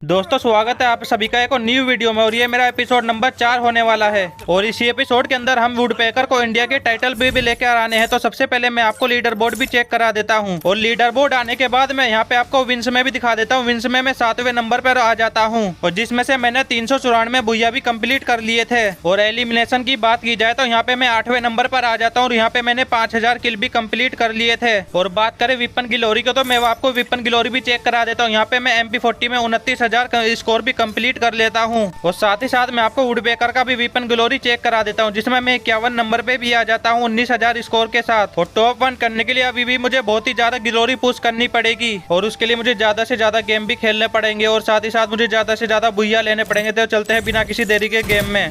दोस्तों स्वागत है आप सभी का एक और न्यू वीडियो में। और ये मेरा एपिसोड नंबर 4 होने वाला है। और इसी एपिसोड के अंदर हम वुडपेकर को इंडिया के टाइटल पे भी लेकर आने हैं। तो सबसे पहले मैं आपको लीडर बोर्ड भी चेक करा देता हूँ। और लीडर बोर्ड आने के बाद मैं यहाँ पे आपको विंस में भी दिखा देता हूँ। विंस में मैं 7वें नंबर पर आ जाता हूँ, और जिसमें से मैंने 394 भुइया भी कम्प्लीट कर लिए थे। और एलिमिनेशन की बात की जाए तो यहाँ पे मैं 8वें नंबर पर आ जाता हूँ, और यहाँ पे मैंने 5000 किल भी कम्प्लीट कर लिए थे। और बात करें विपन गिलोरी को, तो मैं आपको विपन गिलोरी भी चेक करा देता हूँ। यहाँ पे मैं MP40 में 29,000 स्कोर कंप्लीट कर लेता हूं। और साथ ही साथ मैं आपको वुडपेकर का भी वेपन ग्लोरी चेक करा देता हूं, जिसमें मैं 51 नंबर पे भी आ जाता हूं 19,000 स्कोर के साथ। और टॉप 1 करने के लिए अभी भी मुझे बहुत ही ज्यादा ग्लोरी पुश करनी पड़ेगी, और उसके लिए मुझे ज्यादा से ज्यादा गेम भी खेलने पड़ेंगे, और साथ ही साथ मुझे ज्यादा से ज्यादा भुइया लेने पड़ेंगे। तो चलते हैं बिना किसी देरी के गेम में।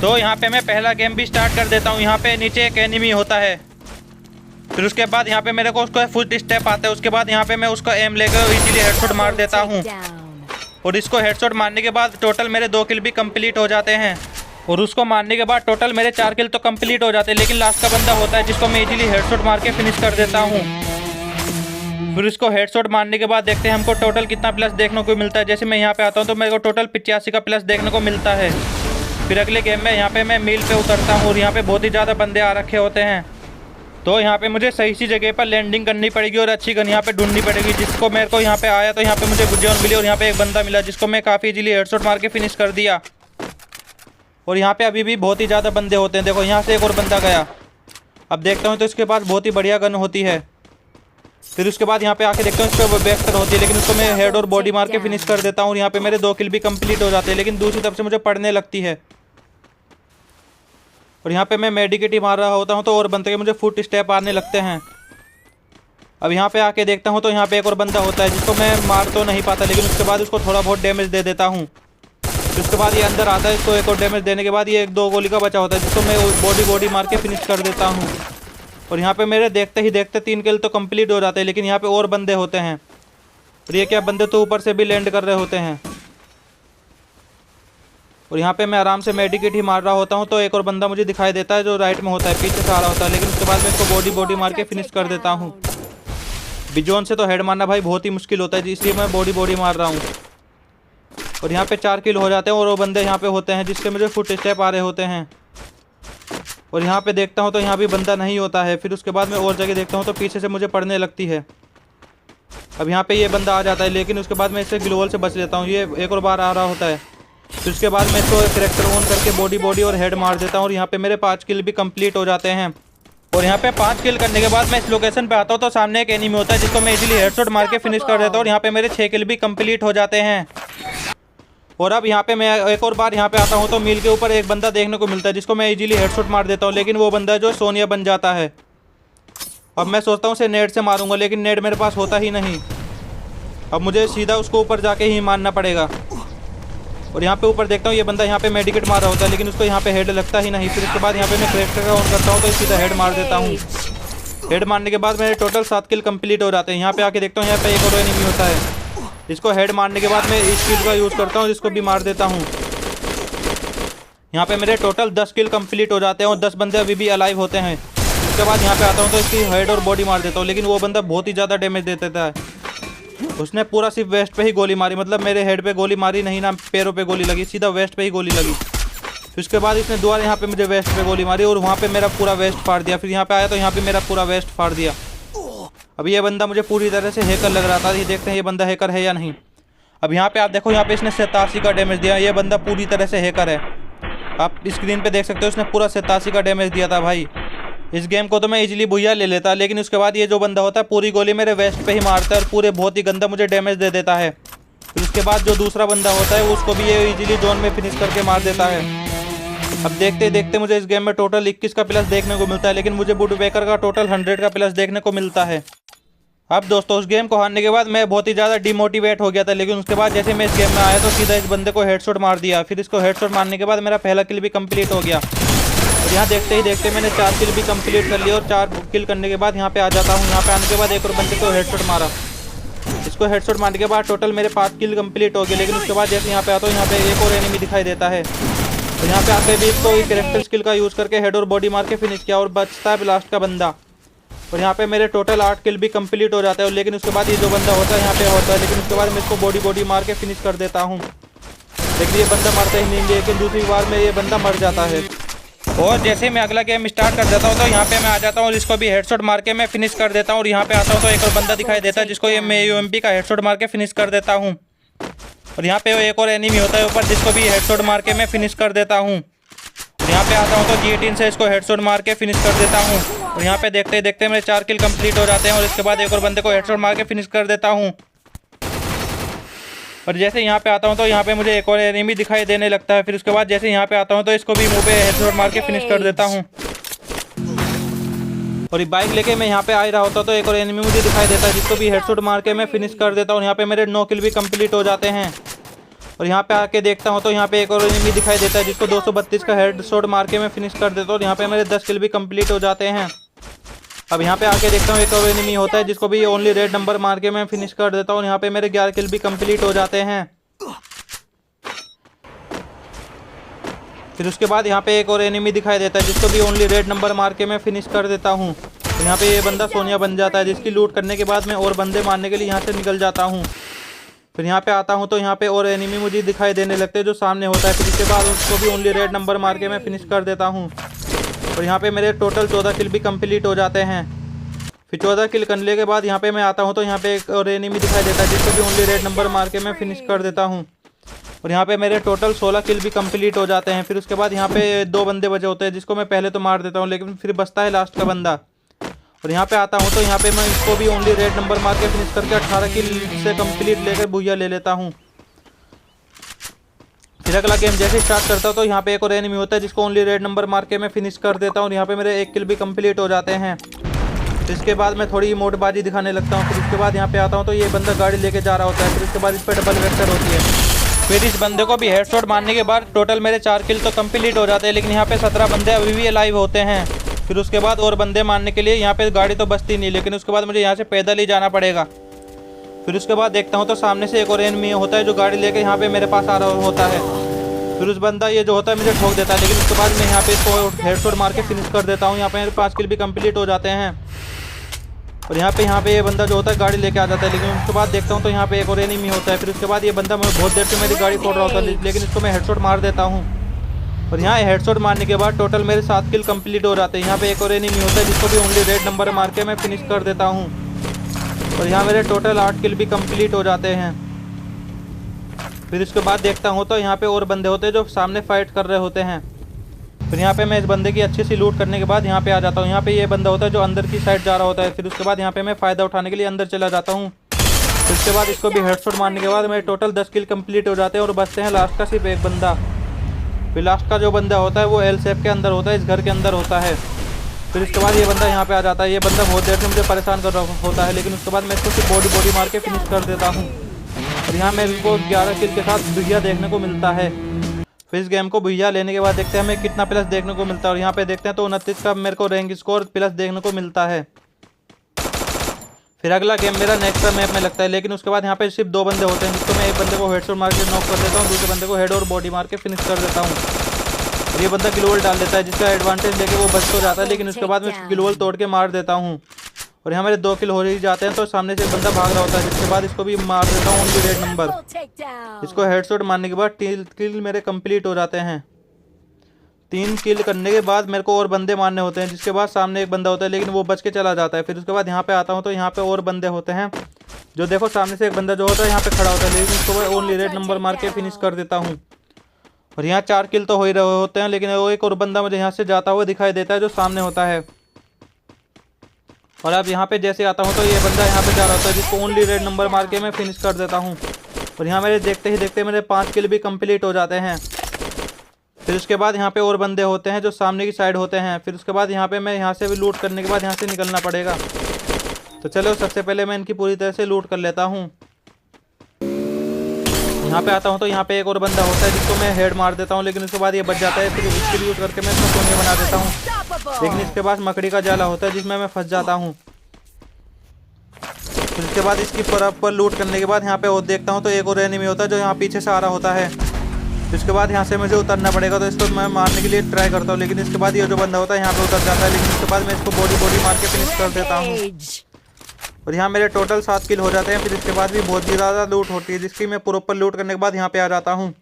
तो यहाँ पे मैं पहला गेम भी स्टार्ट कर देता हूँ। यहाँ पे नीचे एक एनिमी होता है, फिर उसके बाद यहाँ पे मेरे को उसको फुट स्टेप आता है। उसके बाद यहाँ पे मैं उसका एम लेकर इजीली हेडशॉट मार देता हूँ, और इसको हेडशॉट मारने के बाद टोटल मेरे 2 किल भी कंप्लीट हो जाते हैं। और उसको मारने के बाद टोटल मेरे 4 किल तो कंप्लीट हो जाते हैं। लेकिन लास्ट का बंदा होता है जिसको मैं इजीली हेडशॉट मार के फिनिश कर देता हूँ। फिर इसको हेडशॉट मारने के बाद देखते हैं हमको टोटल कितना प्लस देखने को मिलता है। जैसे मैं यहाँ पे आता हूँ तो मेरे को टोटल 85 का प्लस देखने को मिलता है। फिर अगले गेम में यहाँ पे मैं मील पे उतरता हूँ, और यहाँ पे बहुत ही ज़्यादा बंदे आ रखे होते हैं। तो यहाँ पे मुझे सही सी जगह पर लैंडिंग करनी पड़ेगी, और अच्छी गन यहाँ पे ढूंढनी पड़ेगी। जिसको मेरे को यहाँ पे आया तो यहाँ पे मुझे गुड मिली, और यहाँ पे एक बंदा मिला जिसको मैं काफ़ी इजीली हेडशॉट मार के फिनिश कर दिया। और यहाँ पे अभी भी बहुत ही ज़्यादा बंदे होते हैं। देखो यहाँ से एक और बंदा गया। अब देखता हूँ तो इसके पास बहुत ही बढ़िया गन होती है। फिर उसके बाद यहाँ पे आके देखता हूँ इसको बैकटर होती है, लेकिन उसको मैं हेड और बॉडी मार के फिनिश कर देता हूँ। और यहाँ पे मेरे 2 किल भी कंप्लीट हो जाते हैं, लेकिन दूसरी तरफ से मुझे पड़ने लगती है। और यहाँ पे मैं मेडिकेट ही मार रहा होता हूँ तो और बंदे के मुझे फुट स्टेप आने लगते हैं। अब यहाँ पे आके देखता हूँ तो यहाँ पे एक और बंदा होता है जिसको मैं मार तो नहीं पाता, लेकिन उसके बाद उसको थोड़ा बहुत डैमेज दे देता हूँ। फिर उसके बाद ये अंदर आता है, इसको एक और डैमेज देने के बाद ये 1-2 गोली का बचा होता है जिसको मैं बॉडी मार के फिनिश कर देता हूँ। और यहाँ पे मेरे देखते ही देखते 3 किल तो कंप्लीट हो जाते हैं, लेकिन यहाँ पे और बंदे होते हैं। और ये क्या बंदे तो ऊपर से भी लैंड कर रहे होते हैं। और यहाँ पे मैं आराम से मेडिकेट ही मार रहा होता हूँ तो एक और बंदा मुझे दिखाई देता है जो राइट में होता है, पीछे से आ रहा होता है। लेकिन उसके बाद मैं इसको बॉडी मार के फिनिश कर देता हूँ। बिजोन से तो हेड मारना भाई बहुत ही मुश्किल होता है, इसलिए मैं बॉडी मार रहा हूँ। और यहाँ पे 4 किल हो जाते हैं, और वो बंदे यहाँ पे होते हैं जिससे मुझे फुट स्टेप आ रहे होते हैं। और यहाँ पे देखता हूँ तो यहाँ भी बंदा नहीं होता है। फिर उसके बाद मैं और जगह देखता हूँ तो पीछे से मुझे पड़ने लगती है। अब यहाँ पे ये बंदा आ जाता है, लेकिन उसके बाद मैं इससे ग्लोवल से बच लेता हूँ। ये एक और बार आ रहा होता है। फिर उसके बाद मैं इसको करैक्टर ऑन करके बॉडी और हेड मार देता हूँ, और यहाँ पे मेरे 5 किल भी कंप्लीट हो जाते हैं। और यहाँ पे 5 किल करने के बाद मैं इस लोकेशन पे आता हूँ तो सामने एक एनिमी होता है जिसको मैं इजीली हेडशॉट मार के फिनिश कर देता हूँ। और यहाँ पे मेरे 6 किल भी कंप्लीट हो जाते हैं। और अब यहाँ पे मैं एक और बार यहाँ पे आता हूँ तो मील के ऊपर एक बंदा देखने को मिलता है जिसको मैं इजीली हेडशॉट मार देता हूँ, लेकिन वो बंदा जो सोनिया बन जाता है। अब मैं सोचता हूँ उसे नेट से मारूंगा, लेकिन नेट मेरे पास होता ही नहीं। अब मुझे सीधा उसको ऊपर जाके ही मारना पड़ेगा। और यहाँ पे ऊपर देखता हूँ ये बंदा यहाँ पे मेडिकेट मार रहा होता है, लेकिन उसको यहाँ पे हेड लगता ही नहीं। फिर उसके बाद यहाँ पे मैं करैक्टर का ऑन करता हूँ तो सीधा हेड मार देता हूँ। हेड मारने के बाद मेरे टोटल 7 किल कंप्लीट हो जाते हैं। यहाँ पे आके देखता हूँ यहाँ पे एक और एनिमी होता है, इसको हेड मारने के बाद मैं इस स्किल का यूज़ करता हूँ जिसको भी मार देता हूँ। यहाँ पे मेरे टोटल 10 किल कंप्लीट हो जाते हैं, और 10 बंदे अभी भी अलाइव होते हैं। उसके बाद यहाँ पे आता हूँ तो इसकी हेड और बॉडी मार देता हूँ, लेकिन वो बंदा बहुत ही ज़्यादा डैमेज दे देता है। उसने पूरा सिर्फ वेस्ट पे ही गोली मारी, मतलब मेरे हेड पे गोली मारी नहीं ना पैरों पे गोली लगी, सीधा वेस्ट पे ही गोली लगी। फिर उसके बाद इसने दोबारा यहाँ पे मुझे वेस्ट पे गोली मारी, और वहाँ पे मेरा पूरा वेस्ट फाड़ दिया। फिर यहाँ पे आया तो यहाँ पे मेरा पूरा वेस्ट फाड़ दिया। अब ये बंदा मुझे पूरी तरह से हैकर लग रहा था। ये देखते हैं ये बंदा हैकर है या नहीं। अब यहाँ पे आप देखो, यहाँ पे इसने 87 का डैमेज दिया। ये बंदा पूरी तरह से हैकर है, आप स्क्रीन पे देख सकते हो। इसने पूरा 87 का डैमेज दिया था भाई। इस गेम को तो मैं इजीली भुइया ले लेता, लेकिन उसके बाद ये जो बंदा होता है पूरी गोली मेरे वेस्ट पे ही मारता है, और पूरे बहुत ही गंदा मुझे डैमेज दे देता है। फिर उसके बाद जो दूसरा बंदा होता है उसको भी ये इजीली जोन में फिनिश करके मार देता है। अब देखते देखते मुझे इस गेम में टोटल 21 का प्लस देखने को मिलता है, लेकिन मुझे वुडपेकर का टोटल 100 का प्लस देखने को मिलता है। अब दोस्तों उस गेम को हारने के बाद मैं बहुत ही ज़्यादा डिमोटिवेट हो गया था, लेकिन उसके बाद जैसे मैं इस गेम में आया तो सीधा इस बंदे को हेडशॉट मार दिया। फिर इसको हेडशॉट मारने के बाद मेरा पहला किल भी कंप्लीट हो गया। और यहाँ देखते ही देखते मैंने 4 किल भी कंप्लीट कर लिया। और 4 किल करने के बाद यहाँ पे आ जाता हूँ। यहाँ पे आने के बाद एक और बंदे को हेडशॉट मारा। इसको हेडशॉट मारने के बाद टोटल मेरे 5 किल कंप्लीट हो गए। लेकिन उसके बाद जैसे यहाँ पे आता हूँ यहाँ पे एक और एनिमी दिखाई देता है, और यहाँ पे आके भी इसको करैक्टर स्किल का यूज़ करके हेड और बॉडी मार के फिनिश किया। और बचता है लास्ट का बंदा। और यहाँ पे मेरे टोटल 8 किल भी कंप्लीट हो जाता है। लेकिन उसके बाद ये जो बंदा होता है यहाँ पे होता है, लेकिन उसके बाद मैं इसको बॉडी मार के फिनिश कर देता हूँ। लेकिन ये बंदा मरता ही नहीं, लेकिन दूसरी बार में ये बंदा मर जाता है। और जैसे मैं अगला गेम स्टार्ट कर देता हूँ तो यहाँ पे मैं आ जाता हूँ और इसको भी हेडशॉट मार के मैं फिनिश कर देता हूँ। और यहाँ पे आता हूँ तो एक और बंदा दिखाई देता है जिसको ये मैं यूएमपी का हेडशॉट मार के फिनिश कर देता हूँ। और यहाँ पे एक और एनिमी होता है ऊपर जिसको भी हेडशॉट मार के मैं फिनिश कर देता हूँ। और यहाँ पे आता हूँ तो G18 से इसको हेडशॉट मार के फिनिश कर देता हूँ। और यहाँ पे देखते ही देखते मेरे 4 किल कंप्लीट हो जाते हैं। और इसके बाद एक और बंदे को हेडशॉट मार के फिनिश कर देता हूँ। और जैसे यहाँ पे आता हूँ तो यहाँ पे मुझे एक और एनिमी दिखाई देने लगता है। फिर उसके बाद जैसे यहाँ पे आता हूँ तो इसको भी मुंह पे हेडशॉट मार के फिनिश कर देता हूँ। और ये बाइक लेके मैं यहाँ पे आ रहा होता तो एक और एनिमी मुझे दिखाई देता है जिसको भी हेडशॉट मार के मैं फिनिश कर देता हूँ। यहाँ पे मेरे 9 किल भी कंप्लीट हो जाते हैं। और यहाँ पे आके देखता हूँ तो यहाँ पे एक और एनिमी दिखाई देता है जिसको 232 का हेडशॉट मार के मैं फिनिश कर देता हूँ। और यहाँ पे मेरे 10 किल भी कंप्लीट हो जाते हैं। अब यहाँ पे आके देखता हूँ एक और एनिमी होता है जिसको भी ओनली रेड नंबर मार के मैं फिनिश कर देता हूँ। यहाँ पे मेरे 11 किल भी कंप्लीट हो जाते हैं। फिर उसके बाद यहाँ पे एक और एनिमी दिखाई देता है जिसको भी ओनली रेड नंबर मार के मैं फिनिश कर देता हूँ। तो यहाँ पे ये बंदा सोनिया बन जाता है जिसकी लूट करने के बाद मैं और बंदे मारने के लिए यहाँ से निकल जाता हूँ। फिर यहाँ पे आता हूँ तो यहाँ पे और एनिमी मुझे दिखाई देने लगते हैं जो सामने होता है। फिर इसके बाद उसको भी ओनली रेड नंबर मार के मैं फिनिश कर देता हूँ। और यहाँ पे मेरे टोटल 14 किल भी कंप्लीट हो जाते हैं। फिर 14 किल करने के बाद यहाँ पे मैं आता हूँ तो यहाँ पे एक और एनिमी दिखाई देता है जिसको भी ओनली रेड नंबर मार के मैं फिनिश कर देता हूँ। और यहाँ पे मेरे टोटल 16 किल भी कंप्लीट हो जाते हैं। फिर उसके बाद यहाँ पे 2 बंदे बचे होते हैं जिसको मैं पहले तो मार देता हूँ, लेकिन फिर बचता है लास्ट का बंदा। और यहाँ पे आता हूँ तो यहाँ पे मैं इसको भी ओनली रेड नंबर मार के फिनिश करके 18 किल से कंप्लीट लेकर भूया ले लेता हूँ। फिर अगला गेम जैसे स्टार्ट करता हूँ तो यहाँ पे एक और एनिमी होता है जिसको ओनली रेड नंबर मार के मैं फिनिश कर देता हूँ। और यहाँ पे मेरे 1 किल भी कंप्लीट हो जाते हैं। इसके बाद मैं थोड़ी मोटबाजी दिखाने लगता हूँ। फिर उसके बाद यहाँ पे आता हूँ तो ये बंदा गाड़ी लेके जा रहा होता है। फिर उसके बाद इस पर डबल वेक्टर होती है। फिर इस बंदे को भी हेडशॉट मारने के बाद टोटल मेरे 4 किल तो कंप्लीट हो जाते हैं, लेकिन यहाँ पे 17 बंदे अभी भी अलाइव होते हैं। फिर उसके बाद और बंदे मारने के लिए यहाँ पे गाड़ी तो बचती नहीं, लेकिन उसके बाद मुझे यहाँ से पैदल ही जाना पड़ेगा। फिर उसके बाद देखता हूँ तो सामने से एक और एनिमी होता है जो गाड़ी लेके यहाँ पे मेरे पास आ रहा होता है। फिर उस बंदा ये जो होता है मुझे ठोक देता है, लेकिन उसके बाद मैं यहाँ पे इसको हेडशॉट मार के फिनिश कर देता हूँ। यहाँ पे मेरे 5 किल भी कंप्लीट हो जाते हैं। और यहाँ पे ये बंदा जो होता है गाड़ी लेके आ जाता है, लेकिन उसके बाद देखता हूँ तो यहाँ पे एक और एनिमी होता है। फिर उसके बाद ये बंदा मैं बहुत देर से मेरी गाड़ी फोड़ रहा होता है, लेकिन इसको मैं हेडशॉट मार देता हूँ। और यहाँ हेडशॉट मारने के बाद टोटल मेरे 7 किल कंप्लीट हो जाते हैं। यहाँ पे एक और एनिमी होता है जिसको भी ओनली रेड नंबर मार के मैं फिनिश कर देता हूँ। और यहाँ मेरे टोटल 8 किल भी कंप्लीट हो जाते हैं। फिर इसके बाद देखता हूँ तो यहाँ पे और बंदे होते हैं जो सामने फाइट कर रहे होते हैं। फिर यहाँ पे मैं इस बंदे की अच्छी सी लूट करने के बाद यहाँ पे आ जाता हूँ। यहाँ पे ये बंदा होता है जो अंदर की साइड जा रहा होता है। फिर उसके बाद यहाँ पे मैं फ़ायदा उठाने के लिए अंदर चला जाता हूँ। फिर उसके बाद इसको भी हेडशॉट मारने के बाद मेरे टोटल 10 किल कंप्लीट हो जाते हैं और बचते हैं लास्ट का सिर्फ एक बंदा। फिर लास्ट का जो बंदा होता है वो एल शेप के अंदर होता है, इस घर के अंदर होता है। फिर उसके बाद ये बंदा यहाँ पे आ जाता है। ये बंदा बहुत देर से मुझे परेशान कर रहा होता है, लेकिन उसके बाद मैं इसको सिर्फ बॉडी मार के फिनिश कर देता हूँ। और यहाँ मेरे को 11 किल के साथ भुइया देखने को मिलता है। फिर इस गेम को भुइया लेने के बाद देखते हैं हमें कितना प्लस देखने को मिलता है। और यहाँ पे देखते हैं तो 29 का मेरे को रैंक स्कोर प्लस देखने को मिलता है। फिर अगला गेम मेरा नेक्स्ट मैप में लगता है, लेकिन उसके बाद यहाँ पे सिर्फ 2 बंदे होते हैं जिसको मैं एक बंदे को हेडशॉट मार के नॉक कर देता हूँ, दूसरे बंदे को हेड और बॉडी मार के फिनिश कर देता हूँ। और ये बंदा ग्लोवल डाल देता है जिसका एडवांटेज लेके वो बच तो जाता है, लेकिन उसके बाद मैं ग्लोवल तोड़ के मार देता हूँ। और यहाँ मेरे 2 किल हो ही जाते हैं तो सामने से एक बंदा भाग रहा होता है, जिसके बाद इसको भी मार देता हूँ ओनली रेड नंबर। इसको हेडशॉट मारने के बाद 3 किल मेरे कंप्लीट हो जाते हैं। 3 किल करने के बाद मेरे को और बंदे मारने होते हैं, जिसके बाद सामने एक बंदा होता है लेकिन वो बच के चला जाता है। फिर उसके बाद यहाँ पे आता हूँ तो यहाँ पे और बंदे होते हैं, जो देखो सामने से एक बंदा जो होता है यहाँ पे खड़ा होता है, लेकिन उसको मैं ओनली रेड नंबर मार के फिनिश कर देता हूँ। और यहाँ 4 किल तो हो ही रहे होते हैं, लेकिन वो एक और बंदा मुझे यहाँ से जाता हुआ दिखाई देता है जो सामने होता है। और अब यहाँ पे जैसे आता हूँ तो ये बंदा यहाँ पे जा रहा होता है जिसको ओनली रेड नंबर मार के मैं फिनिश कर देता हूँ। और यहाँ मेरे देखते ही देखते मेरे 5 किल भी कंप्लीट हो जाते हैं। फिर उसके बाद यहाँ पे और बंदे होते हैं जो सामने की साइड होते हैं। फिर उसके बाद यहाँ पे मैं यहाँ से भी लूट करने के बाद यहाँ से निकलना पड़ेगा। तो चलो सबसे पहले मैं इनकी पूरी तरह से लूट कर लेता हूँ। यहाँ पे आता हूँ तो यहाँ पे एक और बंदा होता है जिसको मैं हेड मार देता हूँ, लेकिन उसके बाद ये बच जाता है। फिर इसकी भी यूज करके मैं इसको सोनिया बना देता हूँ, लेकिन इसके पास मकड़ी का जाला होता है जिसमें मैं फंस जाता हूँ। फिर उसके बाद इसकी प्रॉपर लूट करने के बाद यहाँ पे और देखता हूँ तो एक और एनिमी होता है जो यहाँ पीछे से आ रहा होता है। इसके बाद यहाँ से मुझे उतरना पड़ेगा, तो इसको मैं मारने के लिए ट्राई करता हूँ, लेकिन इसके बाद ये जो बंदा होता है यहाँ पे उतर जाता है, लेकिन इसके बाद मैं इसको बॉडी मार के फिनिश कर देता हूँ। और यहाँ मेरे टोटल 7 किल हो जाते हैं। फिर इसके बाद भी बहुत ही ज़्यादा लूट होती है, जिसकी मैं प्रॉपर लूट करने के बाद यहाँ पे आ जाता हूँ।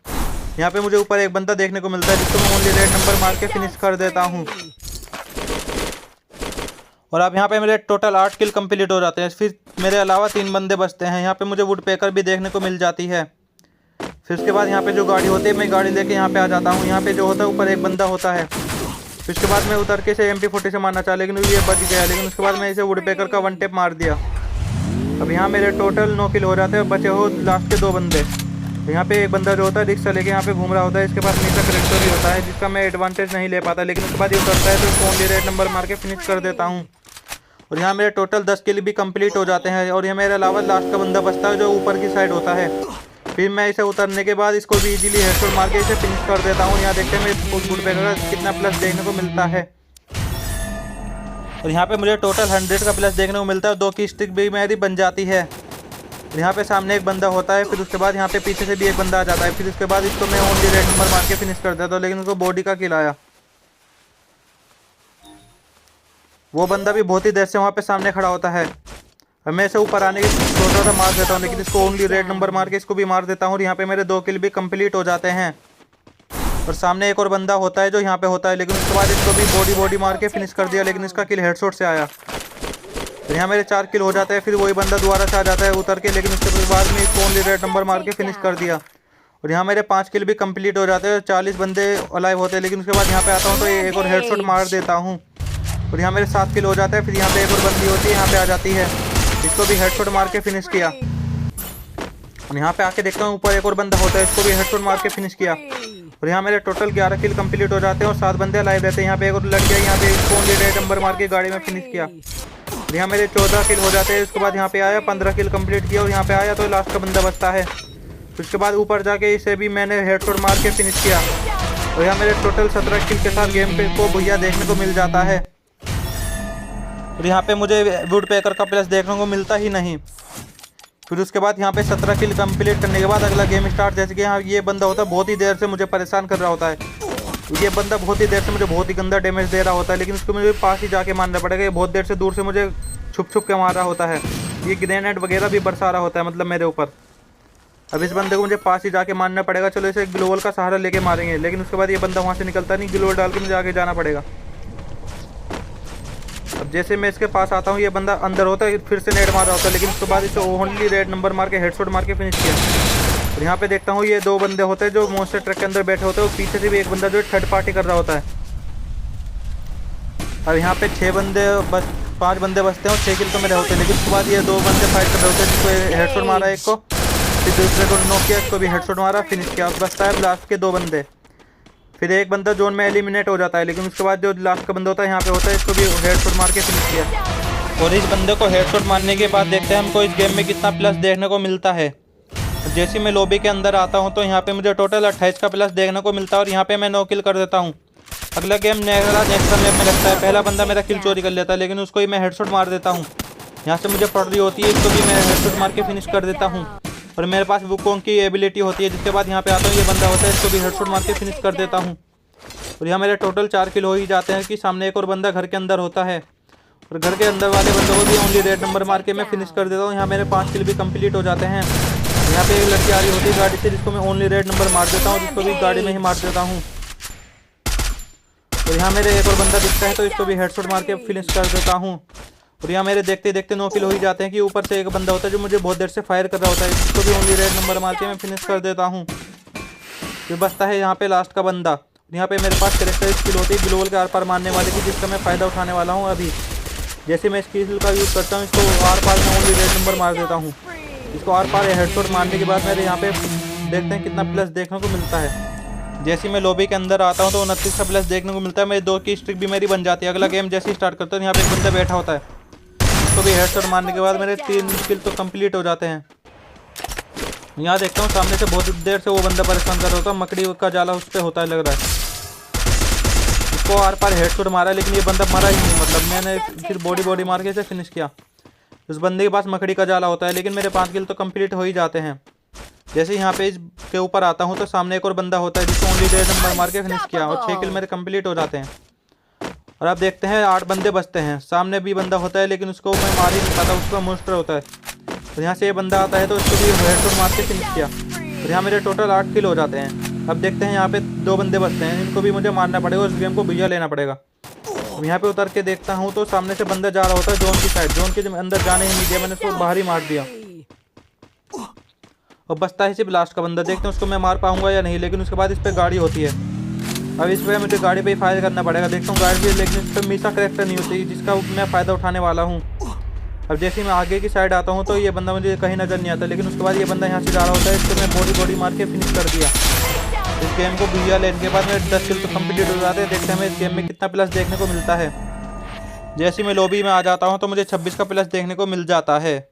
यहाँ पे मुझे ऊपर एक बंदा देखने को मिलता है, जिसको मैं ओनली रेड नंबर मार के फिनिश कर देता हूँ। और अब यहाँ पे मेरे टोटल 8 किल कंप्लीट हो जाते हैं। फिर मेरे अलावा 3 बंदे बचते हैं। यहाँ पे मुझे वुड पेकर भी देखने को मिल जाती है। फिर उसके बाद यहाँ पे जो गाड़ी होती है, मैं गाड़ी लेके यहाँ पे आ जाता हूँ। यहाँ पे जो होता है ऊपर एक बंदा होता है। फिर उसके बाद मैं उतर के इसे MP40 से मारना चाहा, लेकिन ये बच गया। लेकिन उसके बाद मैं इसे वुड पेकर का 1 टेप मार दिया। अब यहाँ मेरे टोटल 9 किल हो जाते हैं। बचे हो लास्ट के 2 बंदे। यहाँ पे एक बंदा जो होता है रिक्शा लेके यहाँ पे घूम रहा होता है। इसके पास नीचा करेक्टर भी होता है, जिसका मैं एडवांटेज नहीं ले पाता, लेकिन उसके बाद ये उतरता है तो उसको ओनली रेड नंबर मार के फिनिश कर देता हूँ। और यहाँ मेरे टोटल 10 किल भी कंप्लीट हो जाते हैं। और ये मेरे अलावा लास्ट का बंदा बचता है, जो ऊपर की साइड होता है। फिर मैं इसे उतरने के बाद इसको भी इजीली हेडशॉट मार के इसे फिनिश कर देता हूँ। यहाँ देखते हैं मेरे वुड पेकर का कितना प्लस देखने को मिलता है। और यहाँ पे मुझे टोटल 100 का प्लस देखने को मिलता है। 2 की स्टिक भी मेरी बन जाती है। यहाँ पे सामने एक बंदा होता है। फिर उसके बाद यहाँ पे पीछे से भी एक बंदा आ जाता है। फिर उसके बाद इसको मैं ओनली रेड नंबर मार के फिनिश कर देता हूँ, लेकिन उसको बॉडी का किल आया। वो बंदा भी बहुत ही देर से वहाँ पे सामने खड़ा होता है। अब मैं इसे ऊपर आने की सोच रहा था, मार देता हूँ, लेकिन इसको ओनली रेड नंबर मार के इसको भी मार देता हूँ। और यहाँ पे मेरे 2 किल भी कंप्लीट हो जाते हैं। और सामने एक और बंदा होता है जो यहाँ पे होता है, लेकिन उसके बाद इसको भी बॉडी मार के फिनिश कर दिया, लेकिन इसका किल हेडशॉट से आया। तो यहाँ मेरे 4 किल हो जाते हैं। फिर वही बंदा दोबारा से आ जाता है उतर के, लेकिन उसके बाद में इसको ओनली रेड नंबर मार के फिनिश कर दिया। और यहाँ मेरे 5 किल भी कंप्लीट हो जाते हैं। 40 बंदे अलाइव होते हैं, लेकिन उसके बाद यहाँ पे आता हूँ तो एक और हेडशॉट मार देता हूँ। और यहाँ मेरे 7 किल हो जाते हैं। फिर यहाँ पे एक और बंदी होती है, यहाँ पे आ जाती है, इसको भी हेडशॉट मार के फिनिश किया। और यहाँ पे आके देखता हूँ ऊपर एक और बंदा होता है, इसको भी हेडशॉट मार के फिनिश किया। और यहाँ मेरे टोटल 11 किल कंप्लीट हो जाते हैं और 7 बंदे अलाइव रहते हैं। यहाँ पे एक और लड़की है, यहाँ पे इसको ओनली रेड नंबर मार के गाड़ी में फिनिश किया। और यहाँ मेरे 14 किल हो जाते हैं। उसके बाद यहाँ पे आया 15 किल कंप्लीट किया। और यहाँ पे आया तो लास्ट का बंदा बचता है। उसके बाद ऊपर जाके इसे भी मैंने हेडशॉट मार के फिनिश किया। और यहाँ मेरे टोटल 17 किल के साथ गेम पे को भैया देखने को मिल जाता है। और यहाँ पे मुझे वुड पेकर का प्लस देखने को मिलता ही नहीं। फिर उसके बाद यहाँ पे 17 किल कंप्लीट करने के बाद अगला गेम स्टार्ट। जैसे कि यहाँ ये बंदा होता है, बहुत ही देर से मुझे परेशान कर रहा होता है। ये बंदा बहुत ही देर से मुझे बहुत ही गंदा डैमेज दे रहा होता है, लेकिन उसको मुझे पास ही जाके मारना पड़ेगा। ये बहुत देर से दूर से मुझे छुप के मार रहा होता है। ये ग्रेनेड वगैरह भी बरसा रहा होता है, मतलब मेरे ऊपर। अब इस बंदे को मुझे पास ही जाके मारना पड़ेगा। चलो इसे ग्लोवल का सहारा लेके मारेंगे, लेकिन उसके बाद ये बंदा वहाँ से निकलता नहीं। ग्लोवल डाल के मुझे आगे जाना पड़ेगा। अब जैसे मैं इसके पास आता हूँ, ये बंदा अंदर होता है, फिर से नेट मार रहा होता है, लेकिन उसके बाद इसे ओनली रेड नंबर मार के हेडशॉट मार के फिनिश किया। और यहाँ पे देखता हूँ ये 2 बंदे होते हैं जो मॉन्स्टर ट्रक के अंदर बैठे होते हैं, और पीछे से भी एक बंदा जो थर्ड पार्टी कर रहा होता है। अब यहाँ पे 5 बंदे बचते हैं और 6 किल तो मेरे होते हैं, लेकिन उसके बाद ये 2 बंदे फाइट कर रहे होते हैं, जिसको हेडशॉट मारा एक को, फिर दूसरे को नॉक किया, इसको भी हेडशॉट मारा, फिनिश किया। बचता है लास्ट के 2 बंदे। फिर एक बंदा जोन में एलिमिनेट हो जाता है, लेकिन उसके बाद जो लास्ट का बंदा होता है यहाँ पे होता है, इसको भी हेडशॉट मार के फिनिश किया। और इस बंदे को हेडशॉट मारने के बाद देखते हैं हमको इस गेम में कितना प्लस देखने को मिलता है। जैसे मैं लॉबी के अंदर आता हूँ तो यहाँ पे मुझे टोटल 28 का प्लस देखने को मिलता है। और यहाँ पे मैं 9 किल कर देता हूँ। अगला गेम नेक्स्ट मैप में लगता है, पहला बंदा मेरा किल चोरी कर लेता है, लेकिन उसको ही मैं हेडशॉट मार देता हूँ। यहाँ से मुझे पड़ रही होती है, इसको भी मैं हेडशॉट मार के फिनिश कर देता हूँ। और मेरे पास वुकोंग की एबिलिटी होती है, जिसके बाद यहाँ पे आता हूँ, ये बंदा होता है, इसको भी हेडशॉट मार के फिनिश कर देता हूँ। और यहाँ मेरे टोटल 4 किल हो ही जाते हैं कि सामने एक और बंदा घर के अंदर होता है, और घर के अंदर वाले बंदों को भी ओनली रेड नंबर मार के मैं फिनिश कर देता हूँ। यहाँ मेरे 5 किल भी कंप्लीट हो जाते हैं। यहाँ पे एक लड़की आ रही होती है गाड़ी से, जिसको मैं ओनली रेड नंबर मार देता हूँ, जिसको भी गाड़ी में ही मार देता हूँ। और यहाँ मेरे एक और बंदा दिखता है, तो इसको भी हेडशॉट मार के फिनिश कर देता हूँ। और यहाँ मेरे देखते देखते 9 किल हो ही जाते हैं कि ऊपर से एक बंदा होता है जो मुझे बहुत देर से फायर कर रहा होता है, जिसको भी ओनली रेड नंबर मार के मैं फिनिश कर देता हूँ। फिर बचता है यहाँ पे लास्ट का बंदा। यहाँ पे मेरे पास कैरेक्टर स्किल होती है ग्लोवल के आर पार मारने वाले की, जिसका मैं फ़ायदा उठाने वाला हूँ अभी। जैसे मैं स्किल का यूज़ करता हूँ, इसको आर पार में ओनली रेड नंबर मार देता हूँ। इसको आर पार हेडशॉट मारने के बाद मेरे यहाँ पे देखते हैं कितना प्लस देखने को मिलता है। जैसे मैं लॉबी के अंदर आता हूँ तो 29 का प्लस देखने को मिलता है। मेरी 2 की स्ट्रिक भी मेरी बन जाती है। अगला गेम जैसे ही स्टार्ट करता हूँ, यहाँ पे एक बंदा बैठा होता है, तो भी हेडशॉट मारने के बाद मेरे 3 किल तो कंप्लीट हो जाते हैं। यहाँ देखता हूँ सामने से बहुत देर से वो बंदा परेशान कर रहा होता है, मकड़ी का जाला उस पर होता है लग रहा है। इसको आर पार हेडशॉट मारा, लेकिन ये बंदा मरा ही नहीं, मतलब मैंने फिर बॉडी मार के इसे फिनिश किया। उस बंदे के पास मकड़ी का जाला होता है, लेकिन मेरे 5 किल तो कंप्लीट हो ही जाते हैं। जैसे यहाँ पे के ऊपर आता हूँ तो सामने एक और बंदा होता है जिसको ओनली 1.5 नंबर मार के फिनिश किया और 6 किल मेरे कंप्लीट हो जाते हैं। और आप देखते हैं 8 बंदे बचते हैं। सामने भी बंदा होता है लेकिन उसको मैं मार ही नहीं पाता, उसका मोस्टर होता है। तो यहाँ से ये बंदा आता है तो उसको भी हेडशॉट मार के फिनिश किया। और यहाँ मेरे टोटल 8 किल हो जाते हैं। अब देखते हैं यहाँ पे 2 बंदे बचते हैं, इनको भी मुझे मारना पड़ेगा, उस गेम को भैया लेना पड़ेगा। अब यहाँ पे उतर के देखता हूँ तो सामने से बंदा जा रहा होता है जोन की साइड। जोन के अंदर जाने ही नहीं दिया, मैंने उसको बाहर ही मार दिया। और बचता है सिर्फ लास्ट का बंदा, देखते हैं उसको मैं मार पाऊंगा या नहीं। लेकिन उसके बाद इस पर गाड़ी होती है, अब इस पर मुझे गाड़ी पे ही फायर करना पड़ेगा। देखता हूँ गाड़ी भी, लेकिन इस पर मीसा करेक्टर नहीं होती जिसका मैं फ़ायदा उठाने वाला हूँ। अब जैसे ही मैं आगे की साइड आता हूँ तो ये बंदा मुझे कहीं नज़र नहीं आता, लेकिन उसके बाद ये बंदा यहाँ से जा रहा होता है, इसको मैं बॉडी मार के फिनिश कर दिया। इस गेम को भैया लेने के बाद मेरे 10 किल तो कंप्लीट हो जाते हैं। देखते हैं हमें इस गेम में कितना प्लस देखने को मिलता है। जैसे ही मैं लॉबी में आ जाता हूँ तो मुझे 26 का प्लस देखने को मिल जाता है।